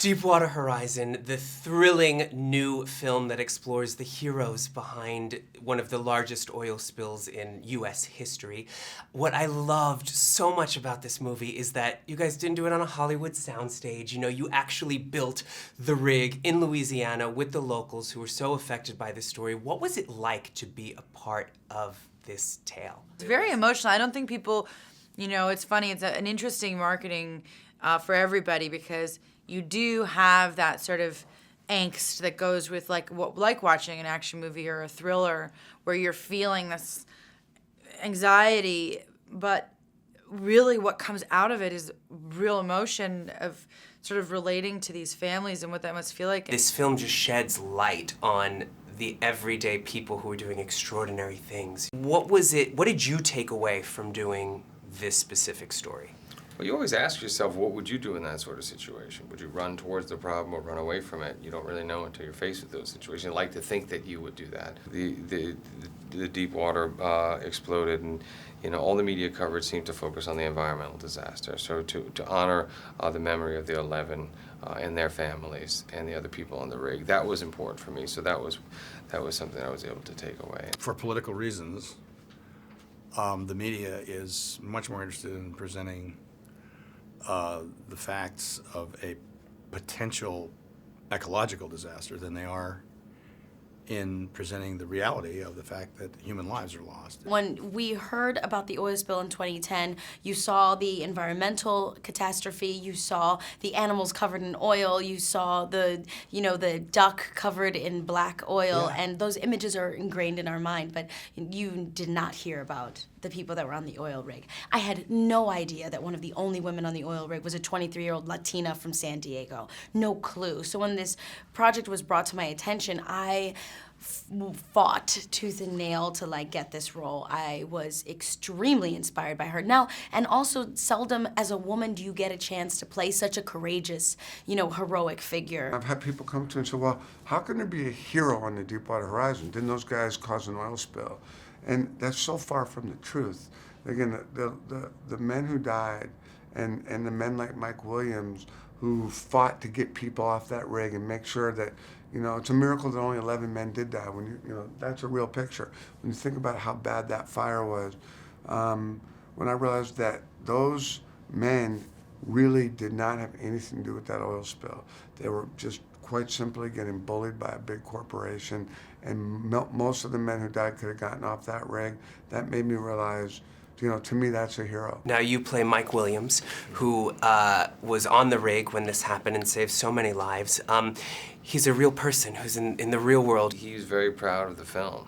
Deepwater Horizon, the thrilling new film that explores the heroes behind one of the largest oil spills in U.S. history. What I loved so much about this movie is that you guys didn't do it on a Hollywood soundstage. You know, you actually built the rig in Louisiana with the locals who were so affected by this story. What was it like to be a part of this tale? It's very emotional. I don't think people, you know, it's funny, it's an interesting marketing for everybody because you do have that sort of angst that goes with like watching an action movie or a thriller where you're feeling this anxiety, but really what comes out of it is real emotion of sort of relating to these families and what that must feel like. This film just sheds light on the everyday people who are doing extraordinary things. What did you take away from doing this specific story? Well, you always ask yourself, what would you do in that sort of situation? Would you run towards the problem or run away from it? You don't really know until you're faced with those situations. You like to think that you would do that. The Deepwater exploded, and all the media coverage seemed to focus on the environmental disaster. So to honor the memory of the 11 and their families and the other people on the rig, that was important for me. So that was something I was able to take away. For political reasons, the media is much more interested in presenting the facts of a potential ecological disaster than they are in presenting the reality of the fact that human lives are lost. When we heard about the oil spill in 2010, you saw the environmental catastrophe, you saw the animals covered in oil, you saw the duck covered in black oil, Yeah. and those images are ingrained in our mind, but you did not hear about the people that were on the oil rig. I had no idea that one of the only women on the oil rig was a 23-year-old Latina from San Diego. No clue. So when this project was brought to my attention, I fought tooth and nail to get this role. I was extremely inspired by her. Now, and also seldom as a woman do you get a chance to play such a courageous, heroic figure. I've had people come to me and say, well, how can there be a hero on the Deepwater Horizon? Didn't those guys cause an oil spill? And that's so far from the truth. Again, the men who died and the men like Mike Williams who fought to get people off that rig and make sure that, it's a miracle that only 11 men did die. When that's a real picture. When you think about how bad that fire was, when I realized that those men really did not have anything to do with that oil spill. They were just quite simply getting bullied by a big corporation, and most of the men who died could have gotten off that rig. That made me realize, to me, that's a hero. Now you play Mike Williams, who was on the rig when this happened and saved so many lives. He's a real person who's in the real world. He's very proud of the film.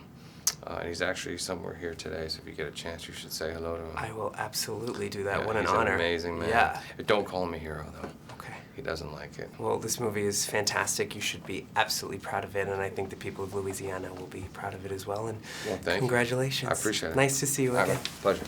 And he's actually somewhere here today, so if you get a chance, you should say hello to him. I will absolutely do that. Yeah, What an he's honor. An amazing man. Yeah. Don't call him a hero, though. Okay. He doesn't like it. Well, this movie is fantastic. You should be absolutely proud of it, and I think the people of Louisiana will be proud of it as well. And Well, thank you. congratulations. I appreciate it. Nice to see you again. Pleasure.